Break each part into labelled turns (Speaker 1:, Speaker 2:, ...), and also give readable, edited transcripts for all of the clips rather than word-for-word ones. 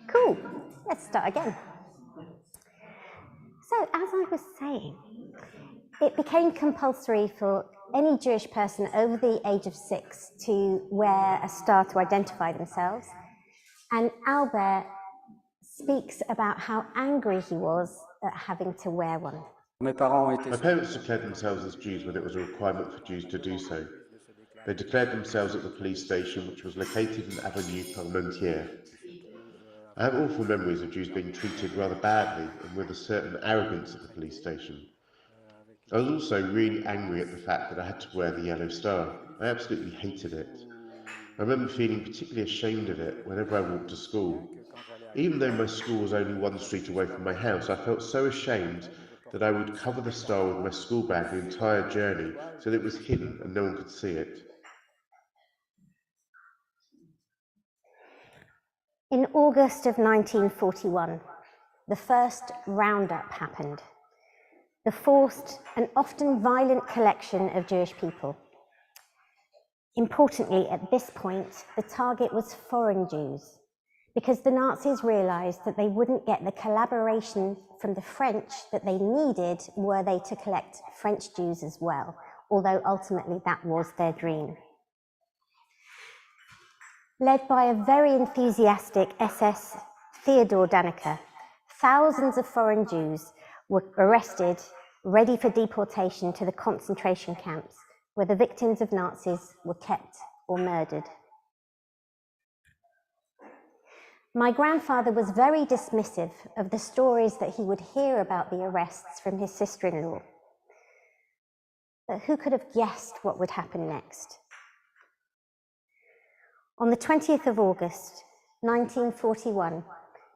Speaker 1: Cool, let's start again. So, as I was saying, it became compulsory for any Jewish person over the age of 6 to wear a star to identify themselves. And Albert speaks about how angry he was at having to wear one.
Speaker 2: My parents declared themselves as Jews when it was a requirement for Jews to do so. They declared themselves at the police station, which was located in Avenue Parmentier. I have awful memories of Jews being treated rather badly and with a certain arrogance at the police station. I was also really angry at the fact that I had to wear the yellow star. I absolutely hated it. I remember feeling particularly ashamed of it whenever I walked to school. Even though my school was only 1 street away from my house, I felt so ashamed that I would cover the star with my school bag the entire journey so that it was hidden and no one could see it.
Speaker 1: In August of 1941, the first roundup happened. The forced and often violent collection of Jewish people. Importantly, at this point, the target was foreign Jews, because the Nazis realized that they wouldn't get the collaboration from the French that they needed were they to collect French Jews as well, although ultimately that was their dream. Led by a very enthusiastic SS Theodor Dannecker, thousands of foreign Jews were arrested, ready for deportation to the concentration camps, where the victims of Nazis were kept or murdered. My grandfather was very dismissive of the stories that he would hear about the arrests from his sister-in-law. But who could have guessed what would happen next? On the 20th of August, 1941,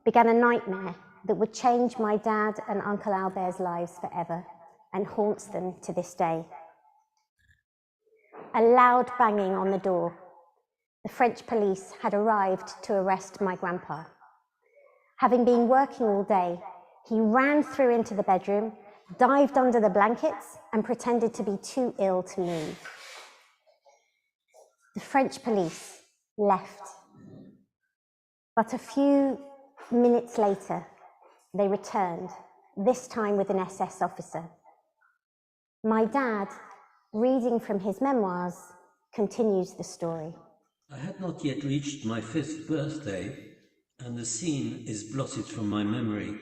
Speaker 1: began a nightmare that would change my dad and Uncle Albert's lives forever and haunts them to this day. A loud banging on the door. The French police had arrived to arrest my grandpa. Having been working all day, he ran through into the bedroom, dived under the blankets, and pretended to be too ill to move. The French police left. But a few minutes later, they returned, this time with an SS officer. My dad, reading from his memoirs, continues the story.
Speaker 3: I had not yet reached my 5th birthday, and the scene is blotted from my memory.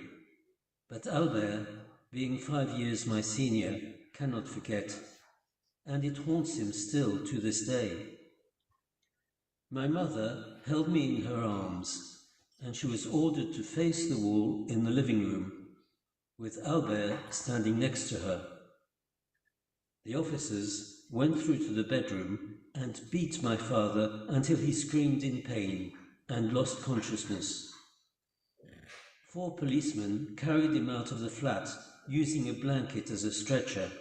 Speaker 3: But Albert, being 5 years my senior, cannot forget, and it haunts him still to this day. My mother held me in her arms, and she was ordered to face the wall in the living room, with Albert standing next to her. The officers went through to the bedroom and beat my father until he screamed in pain and lost consciousness. 4 policemen carried him out of the flat using a blanket as a stretcher.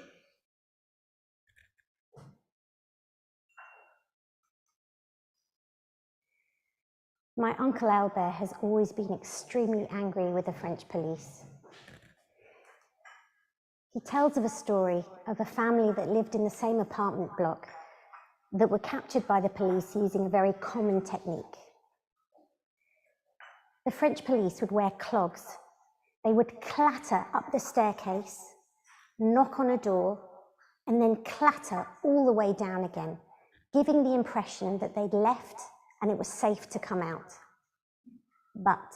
Speaker 1: My Uncle Albert has always been extremely angry with the French police. He tells of a story of a family that lived in the same apartment block that were captured by the police using a very common technique. The French police would wear clogs. They would clatter up the staircase, knock on a door, and then clatter all the way down again, giving the impression that they'd left and it was safe to come out. But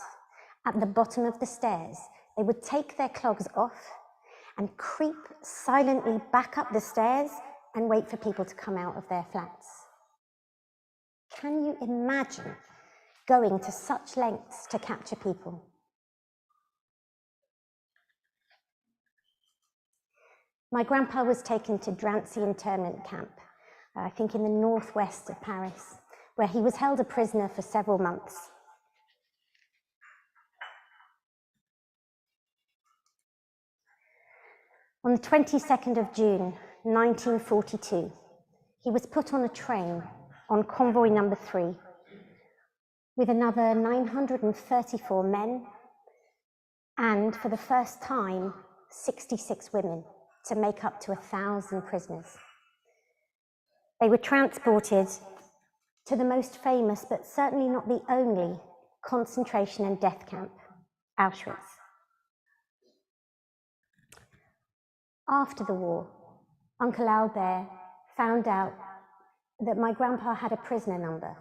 Speaker 1: at the bottom of the stairs, they would take their clogs off and creep silently back up the stairs and wait for people to come out of their flats. Can you imagine going to such lengths to capture people? My grandpa was taken to Drancy internment camp, I think in the northwest of Paris, where he was held a prisoner for several months. On the 22nd of June, 1942, he was put on a train on convoy number 3 with another 934 men and, for the first time, 66 women to make up to 1,000 prisoners. They were transported to the most famous, but certainly not the only, concentration and death camp, Auschwitz. After the war, Uncle Albert found out that my grandpa had a prisoner number.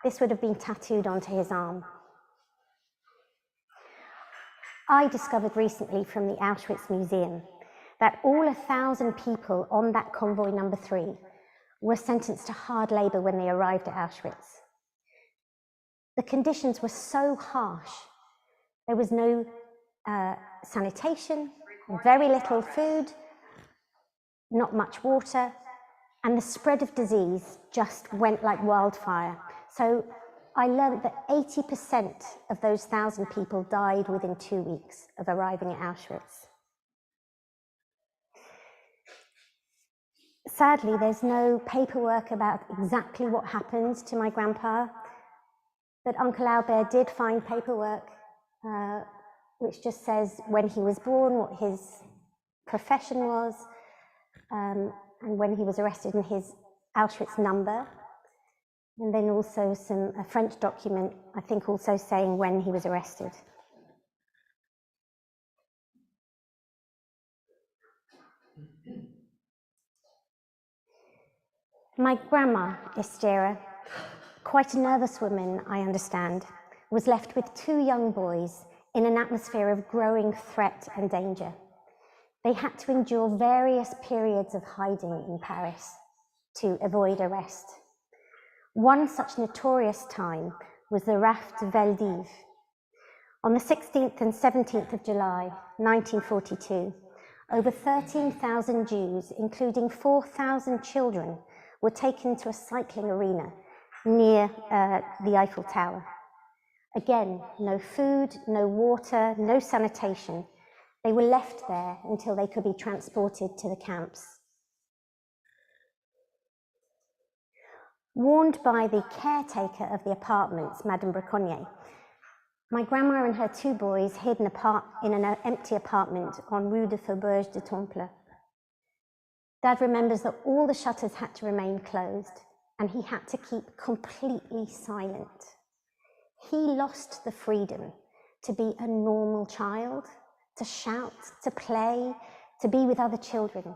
Speaker 1: This would have been tattooed onto his arm. I discovered recently from the Auschwitz Museum that all 1,000 people on that convoy number 3 were sentenced to hard labor when they arrived at Auschwitz. The conditions were so harsh. There was no sanitation, very little food, not much water, and the spread of disease just went like wildfire. So I learned that 80% of those 1,000 people died within 2 weeks of arriving at Auschwitz. Sadly, there's no paperwork about exactly what happened to my grandpa, but Uncle Albert did find paperwork which just says when he was born, what his profession was, and when he was arrested, and his Auschwitz number, and then also a French document, I think also saying when he was arrested. My grandma, Estera, quite a nervous woman, I understand, was left with 2 young boys in an atmosphere of growing threat and danger. They had to endure various periods of hiding in Paris to avoid arrest. One such notorious time was the Raft Veldiv. On the 16th and 17th of July, 1942, over 13,000 Jews, including 4,000 children, were taken to a cycling arena near the Eiffel Tower. Again, no food, no water, no sanitation. They were left there until they could be transported to the camps. Warned by the caretaker of the apartments, Madame Braconnier, my grandma and her 2 boys hid in an empty apartment on Rue de Faubourg du Temple. Dad remembers that all the shutters had to remain closed, and he had to keep completely silent. He lost the freedom to be a normal child, to shout, to play, to be with other children.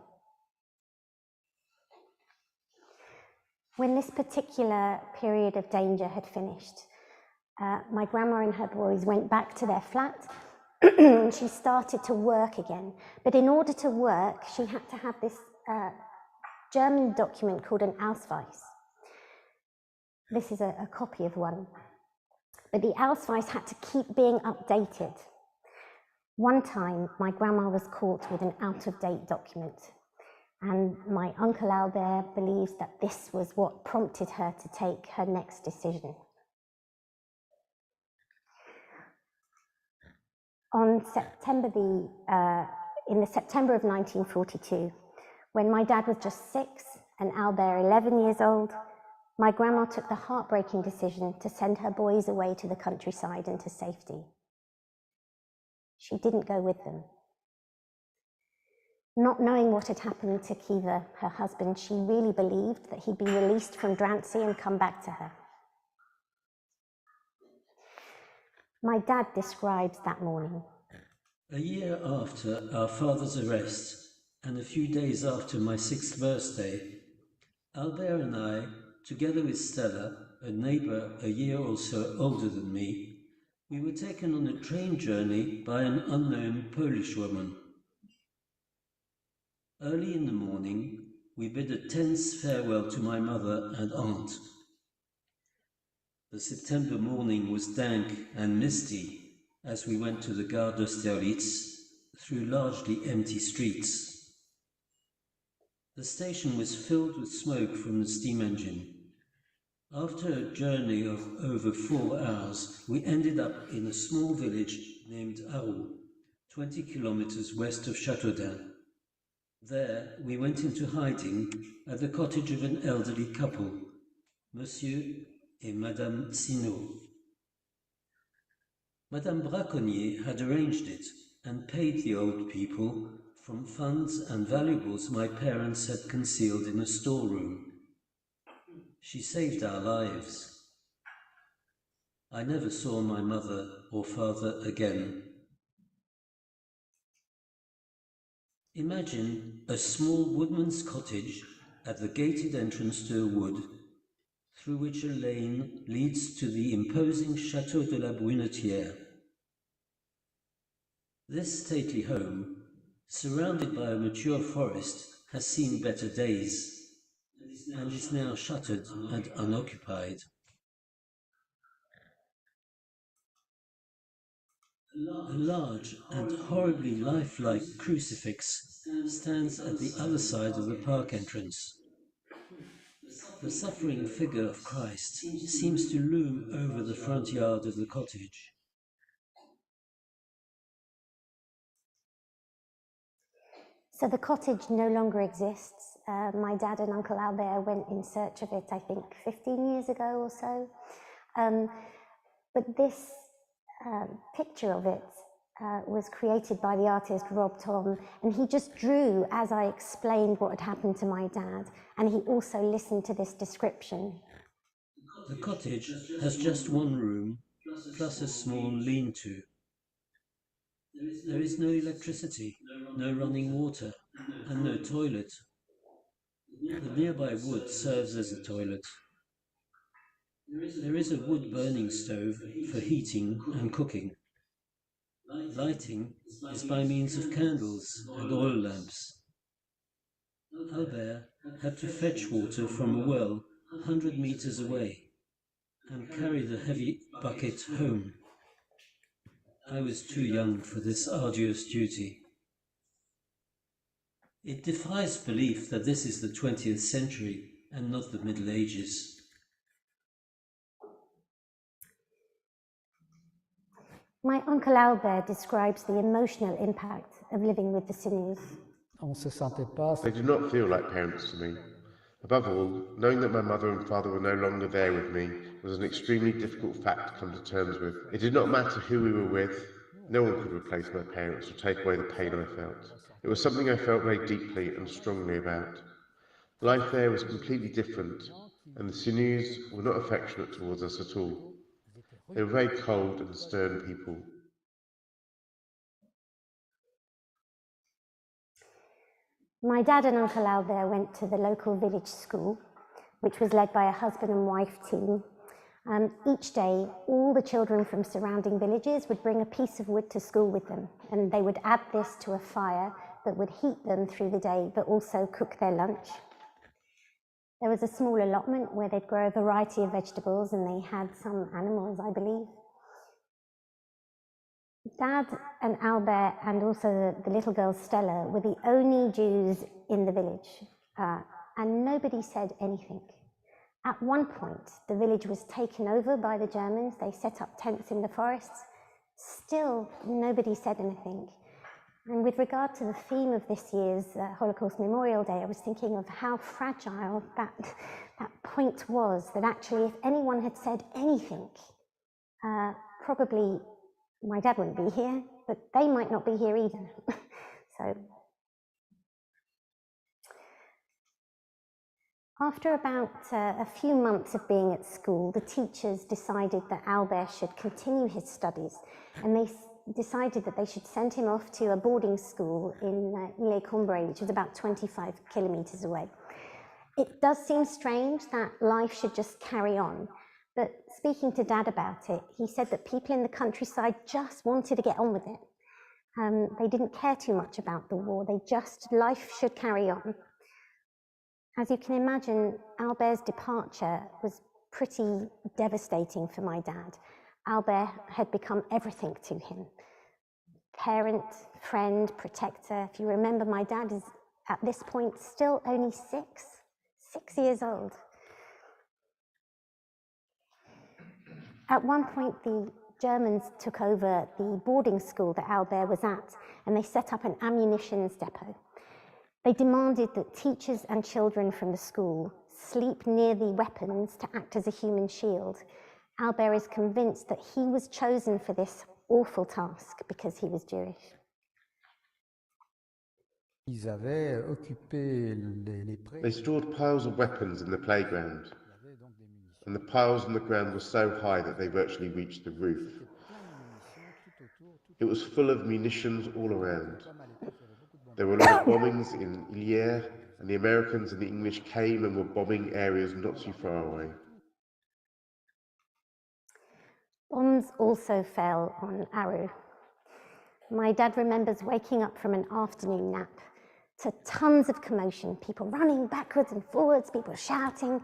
Speaker 1: When this particular period of danger had finished, my grandma and her boys went back to their flat and she started to work again. But in order to work, she had to have this German document called an Ausweis. This is a copy of one. But the Ausweis had to keep being updated. One time, my grandma was caught with an out-of-date document, and my Uncle Albert believes that this was what prompted her to take her next decision. In the September of 1942, when my dad was just 6 and Albert 11 years old, my grandma took the heartbreaking decision to send her boys away to the countryside and to safety. She didn't go with them. Not knowing what had happened to Kiva, her husband, she really believed that he'd be released from Drancy and come back to her. My dad describes that morning.
Speaker 3: A year after our father's arrest, and a few days after my 6th birthday, Albert and I, together with Stella, a neighbor a year or so older than me, we were taken on a train journey by an unknown Polish woman. Early in the morning, we bid a tense farewell to my mother and aunt. The September morning was dank and misty as we went to the Gare d'Austerlitz through largely empty streets. The station was filled with smoke from the steam engine. After a journey of over 4 hours, we ended up in a small village named Arroux, 20 kilometers west of Châteaudun. There, we went into hiding at the cottage of an elderly couple, Monsieur et Madame Sinot. Madame Braconnier had arranged it and paid the old people from funds and valuables my parents had concealed in a storeroom. She saved our lives. I never saw my mother or father again. Imagine a small woodman's cottage at the gated entrance to a wood, through which a lane leads to the imposing Château de la Brunetière. This stately home, surrounded by a mature forest, has seen better days, and is now shuttered and unoccupied. A large and horribly lifelike crucifix stands at the other side of the park entrance. The suffering figure of Christ seems to loom over the front yard of the cottage.
Speaker 1: So the cottage no longer exists. My dad and Uncle Albert went in search of it, I think, 15 years ago or so. But this picture of it was created by the artist Rob Tom, and he just drew as I explained what had happened to my dad, and he also listened to this description.
Speaker 3: The cottage has just one room, plus a small lean-to. There is no electricity, no running water, and no toilet. The nearby wood serves as a toilet. There is a wood-burning stove for heating and cooking. Lighting is by means of candles and oil lamps. Albert had to fetch water from a well 100 meters away and carry the heavy bucket home. I was too young for this arduous duty. It defies belief that this is the 20th century and not the Middle Ages.
Speaker 1: My Uncle Albert describes the emotional impact of living with the Sinus.
Speaker 2: They did not feel like parents to me. Above all, knowing that my mother and father were no longer there with me was an extremely difficult fact to come to terms with. It did not matter who we were with. No one could replace my parents or take away the pain I felt. It was something I felt very deeply and strongly about. Life there was completely different, and the Sinus were not affectionate towards us at all. They were very cold and stern people.
Speaker 1: My dad and Uncle Albert went to the local village school, which was led by a husband and wife team. Each day, all the children from surrounding villages would bring a piece of wood to school with them, and they would add this to a fire that would heat them through the day, but also cook their lunch. There was a small allotment where they'd grow a variety of vegetables, and they had some animals, I believe. Dad and Albert and also the little girl Stella were the only Jews in the village, and nobody said anything. At one point, the village was taken over by the Germans. They set up tents in the forests. Still, nobody said anything. And with regard to the theme of this year's Holocaust Memorial Day, I was thinking of how fragile that point was, that actually if anyone had said anything, probably my dad wouldn't be here, but they might not be here either. So, after about a few months of being at school, the teachers decided that Albert should continue his studies, and they decided that they should send him off to a boarding school in Ile-Cambrai, which was about 25 kilometers away. It does seem strange that life should just carry on, but speaking to Dad about it, he said that people in the countryside just wanted to get on with it. They didn't care too much about the war. Life should carry on. As you can imagine, Albert's departure was pretty devastating for my dad. Albert had become everything to him. Parent, friend, protector. If you remember, my dad is at this point still only 6 years old. At one point, the Germans took over the boarding school that Albert was at, and they set up an ammunition depot. They demanded that teachers and children from the school sleep near the weapons to act as a human shield. Albert is convinced that he was chosen for this awful task because he was Jewish.
Speaker 2: They stored piles of weapons in the playground. and the piles on the ground were so high that they virtually reached the roof. It was full of munitions all around. There were a lot of bombings in Illiers, and the Americans and the English came and were bombing areas not too far away.
Speaker 1: Bombs also fell on Aru. My dad remembers waking up from an afternoon nap to tons of commotion, people running backwards and forwards, people shouting.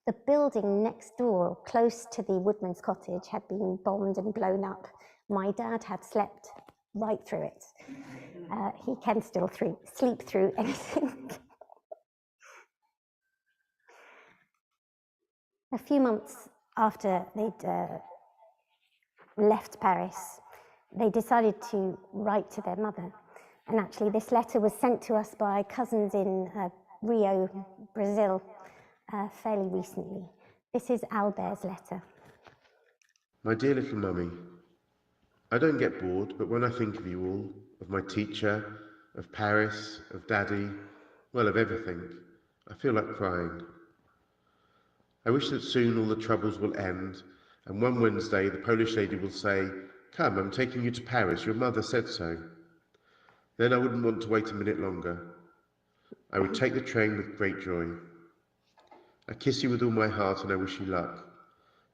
Speaker 1: The building next door, close to the woodman's cottage, had been bombed and blown up. My dad had slept right through it. He can still sleep through anything. A few months after they'd left Paris, they decided to write to their mother. And actually this letter was sent to us by cousins in Rio, Brazil, fairly recently. This is Albert's letter.
Speaker 2: My dear little mummy, I don't get bored, but when I think of you all, of my teacher, of Paris, of Daddy, well, of everything, I feel like crying. I wish that soon all the troubles will end, and one Wednesday the Polish lady will say, "Come, I'm taking you to Paris, your mother said so." Then I wouldn't want to wait a minute longer. I would take the train with great joy. I kiss you with all my heart and I wish you luck.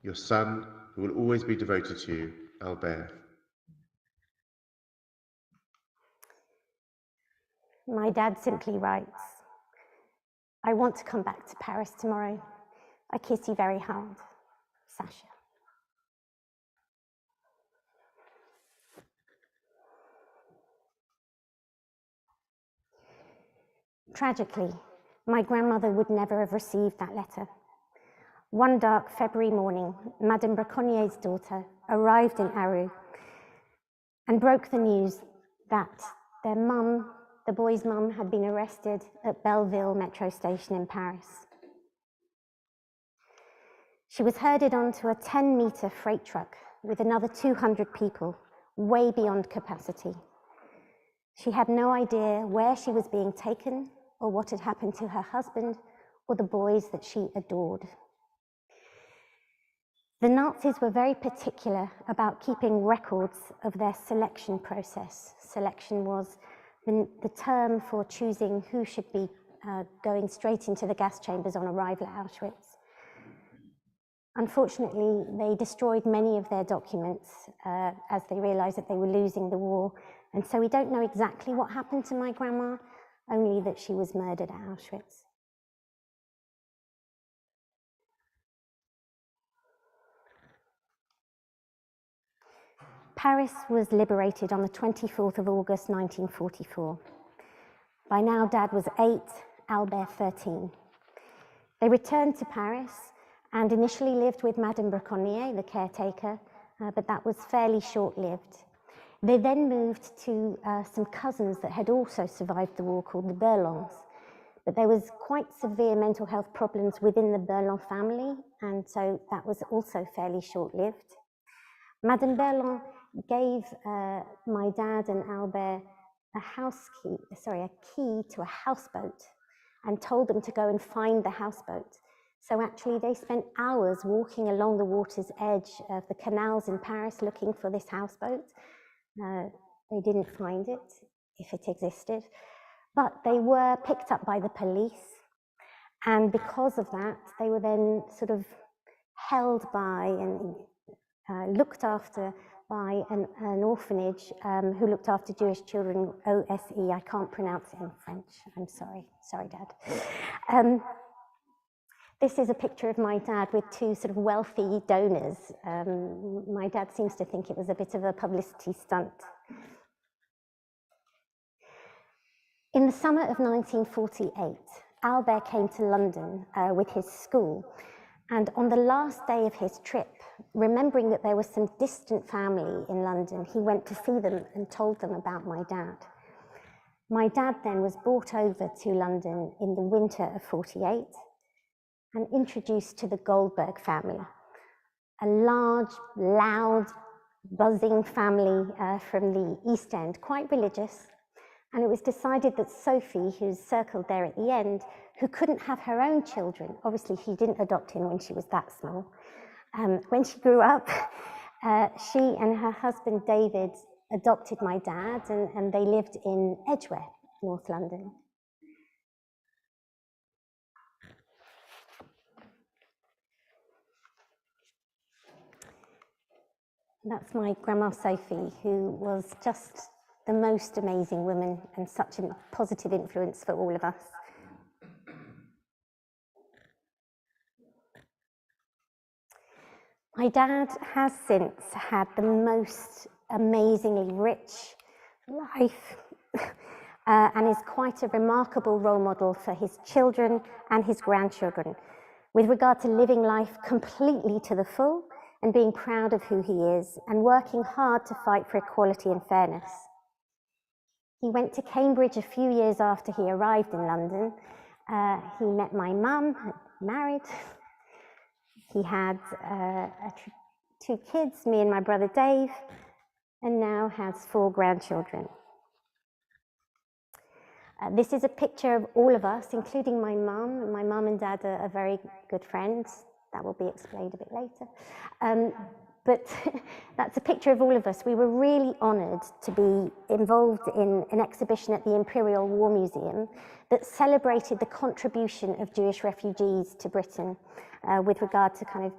Speaker 2: Your son, who will always be devoted to you, Albert.
Speaker 1: My dad simply writes, "I want to come back to Paris tomorrow. I kiss you very hard, Sasha." Tragically, my grandmother would never have received that letter. One dark February morning, Madame Braconnier's daughter arrived in Aru and broke the news that their mum, the boy's mum, had been arrested at Belleville metro station in Paris. She was herded onto a 10-meter freight truck with another 200 people, way beyond capacity. She had no idea where she was being taken or what had happened to her husband or the boys that she adored. The Nazis were very particular about keeping records of their selection process. Selection was the term for choosing who should be going straight into the gas chambers on arrival at Auschwitz. Unfortunately, they destroyed many of their documents as they realized that they were losing the war. And so we don't know exactly what happened to my grandma, only that she was murdered at Auschwitz. Paris was liberated on the 24th of August, 1944. By now, Dad was 8, Albert 13. They returned to Paris and initially lived with Madame Braconnier, the caretaker, but that was fairly short-lived. They then moved to some cousins that had also survived the war called the Berlons. But there was quite severe mental health problems within the Berlon family, and so that was also fairly short-lived. Madame Berlon gave my dad and Albert a key to a houseboat and told them to go and find the houseboat. So actually they spent hours walking along the water's edge of the canals in Paris looking for this houseboat. They didn't find it, if it existed, but they were picked up by the police. And because of that, they were then sort of held by and looked after by an orphanage who looked after Jewish children, OSE. I can't pronounce it in French. I'm sorry. Sorry, Dad. This is a picture of my dad with two sort of wealthy donors. My dad seems to think it was a bit of a publicity stunt. In the summer of 1948, Albert came to London with his school. And on the last day of his trip, remembering that there was some distant family in London, he went to see them and told them about my dad. My dad then was brought over to London in the winter of 48 and introduced to the Goldberg family, a large, loud, buzzing family from the East End, quite religious. And it was decided that Sophie, who's circled there at the end, who couldn't have her own children, obviously he didn't adopt him when she was that small, when she grew up, she and her husband David adopted my dad, and they lived in Edgware, North London. That's my grandma Sophie, who was just the most amazing woman and such a positive influence for all of us. My dad has since had the most amazingly rich life and is quite a remarkable role model for his children and his grandchildren with regard to living life completely to the full and being proud of who he is and working hard to fight for equality and fairness. He went to Cambridge a few years after he arrived in London. He met my mum, married. He had 2 kids, me and my brother Dave, and now has 4 grandchildren. This is a picture of all of us, including my mum. My mum and dad are very good friends. That will be explained a bit later. But that's a picture of all of us. We were really honoured to be involved in an exhibition at the Imperial War Museum that celebrated the contribution of Jewish refugees to Britain with regard to kind of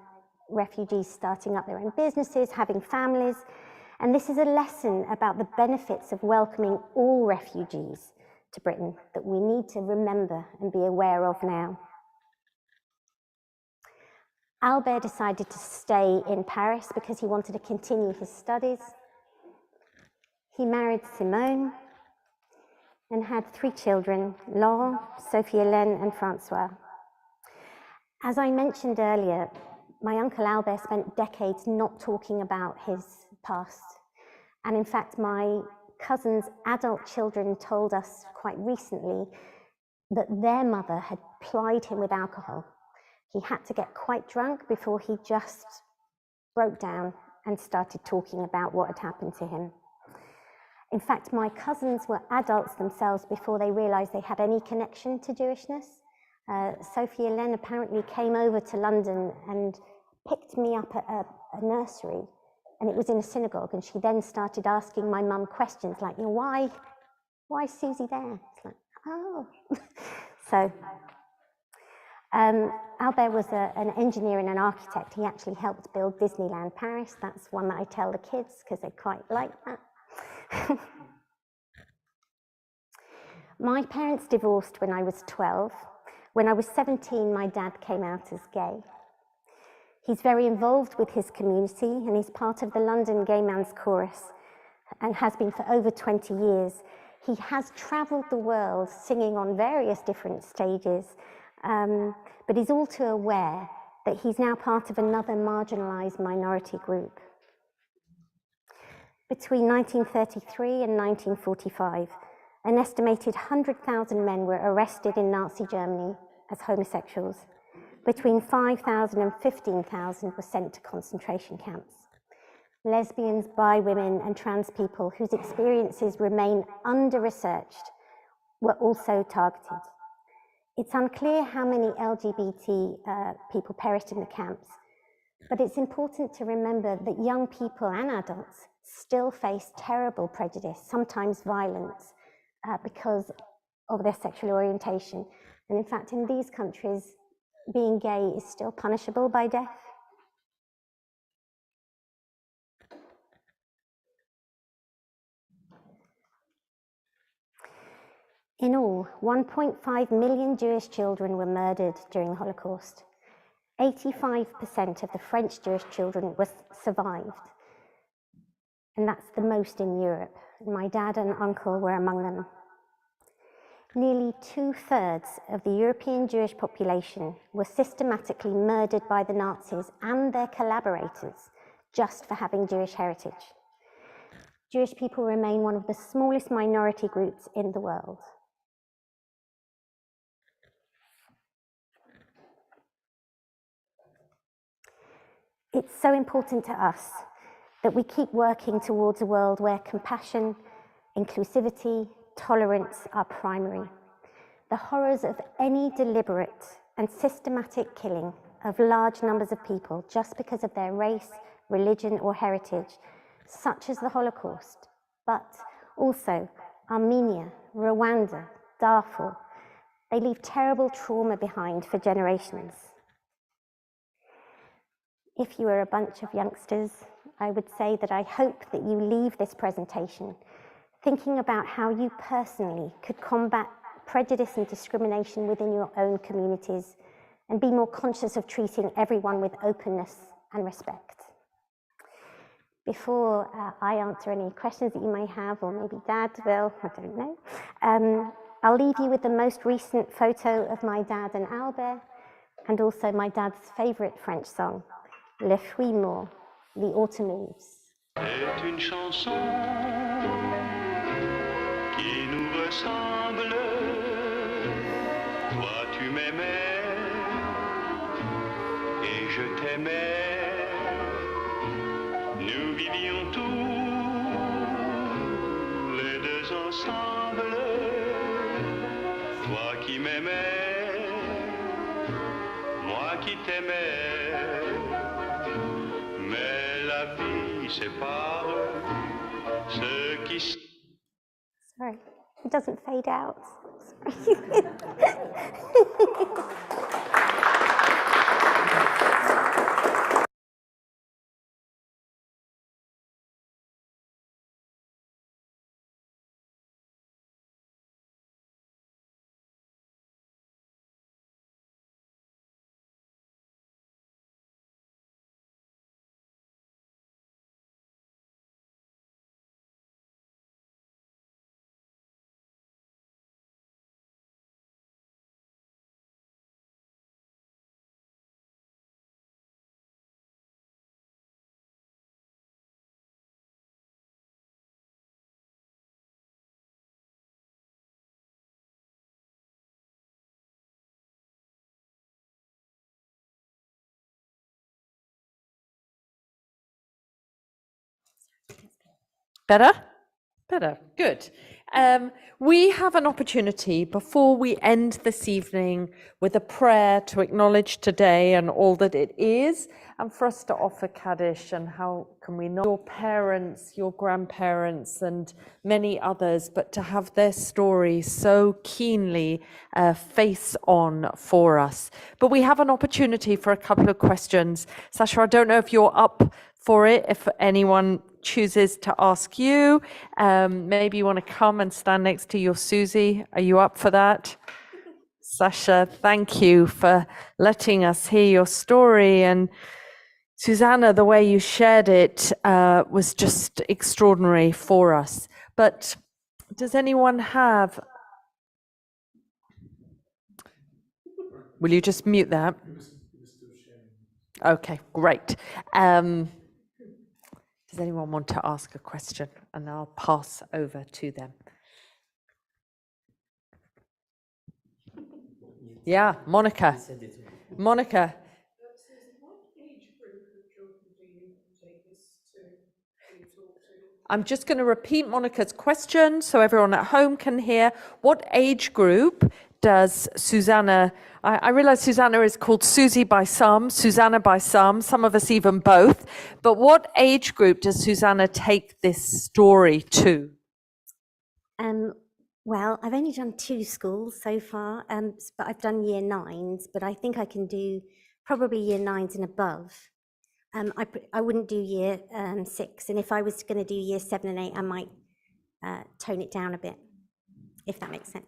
Speaker 1: refugees starting up their own businesses, having families. And this is a lesson about the benefits of welcoming all refugees to Britain that we need to remember and be aware of now. Albert decided to stay in Paris because he wanted to continue his studies. He married Simone and had 3 children, Laurent, Sophie Hélène, and Francois. As I mentioned earlier, my uncle Albert spent decades not talking about his past. And in fact, my cousin's adult children told us quite recently that their mother had plied him with alcohol. He had to get quite drunk before he just broke down and started talking about what had happened to him. In fact, my cousins were adults themselves before they realized they had any connection to Jewishness. Sophie Hélène apparently came over to London and picked me up at a nursery, and it was in a synagogue, and she then started asking my mum questions like, why is Susie there? It's like, oh. So, Albert was an engineer and an architect. He actually helped build Disneyland Paris. That's one that I tell the kids because they quite like that. My parents divorced when I was 12. When I was 17, my dad came out as gay. He's very involved with his community, and he's part of the London Gay Man's Chorus and has been for over 20 years. He has travelled the world singing on various different stages, but he's all too aware that he's now part of another marginalised minority group. Between 1933 and 1945, an estimated 100,000 men were arrested in Nazi Germany as homosexuals. Between 5,000 and 15,000 were sent to concentration camps. Lesbians, bi women, and trans people whose experiences remain under-researched were also targeted. It's unclear how many LGBT people perished in the camps, but it's important to remember that young people and adults still face terrible prejudice, sometimes violence, because of their sexual orientation. And in fact, in these countries, being gay is still punishable by death. In all, 1.5 million Jewish children were murdered during the Holocaust. 85% of the French Jewish children survived, and that's the most in Europe. My dad and uncle were among them. Nearly 2/3 of the European Jewish population were systematically murdered by the Nazis and their collaborators just for having Jewish heritage. Jewish people remain one of the smallest minority groups in the world. It's so important to us that we keep working towards a world where compassion, inclusivity, tolerance are primary. The horrors of any deliberate and systematic killing of large numbers of people just because of their race, religion, or heritage, such as the Holocaust, but also Armenia, Rwanda, Darfur, they leave terrible trauma behind for generations. If you are a bunch of youngsters, I would say that I hope that you leave this presentation thinking about how you personally could combat prejudice and discrimination within your own communities and be more conscious of treating everyone with openness and respect. Before I answer any questions that you may have, or maybe Dad will, I don't know, I'll leave you with the most recent photo of my dad and Albert, and also my dad's favourite French song, Le Fruit Mort, The Autumn Leaves.
Speaker 4: C'est une chanson qui nous ressemble. Toi tu m'aimais et je t'aimais. Nous vivions tous les deux ensemble. Toi qui m'aimais, moi qui t'aimais. Mais la vie sépare ceux qui...
Speaker 1: Sorry, it doesn't fade out.
Speaker 5: Better? Better, good. We have an opportunity before we end this evening with a prayer to acknowledge today and all that it is, and for us to offer Kaddish, and how can we not your parents, your grandparents, and many others, but to have their story so keenly face on for us. But we have an opportunity for a couple of questions. Sasha, I don't know if you're up for it, if anyone chooses to ask you. Maybe you want to come and stand next to your Susie. Are you up for that? Sasha, thank you for letting us hear your story. And Susanna, the way you shared it was just extraordinary for us. But does anyone have... Will you just mute that? Okay, great. Does anyone want to ask a question? And I'll pass over to them. Yeah, Monica. Monica.
Speaker 6: What age group of children do you take this to talk to?
Speaker 5: I'm just going to repeat Monica's question so everyone at home can hear. What age group does Susanna, I realize Susanna is called Susie by some, Susanna by some of us even both, but what age group does Susanna take this story to?
Speaker 1: Well, I've only done 2 schools so far, but I've done year 9s, but I think I can do probably year 9s and above. I wouldn't do year 6, and if I was going to do year 7 and 8, I might tone it down a bit, if that makes sense.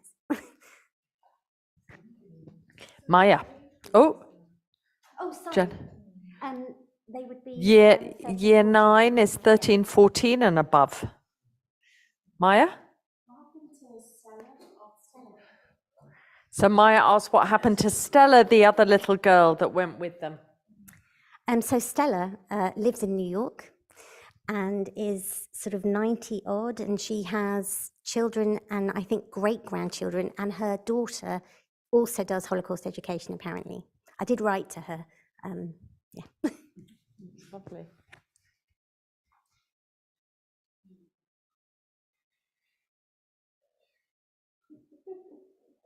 Speaker 5: Maya. Oh,
Speaker 1: sorry.
Speaker 5: Jen.
Speaker 1: They would be...
Speaker 5: Year 9 is 13, 14 and above. Maya? So Maya asked what happened to Stella, the other little girl that went with them.
Speaker 1: So Stella lives in New York and is sort of 90 odd, and she has children and I think great-grandchildren, and her daughter also does Holocaust education, apparently. I did write to her, yeah.
Speaker 5: Lovely.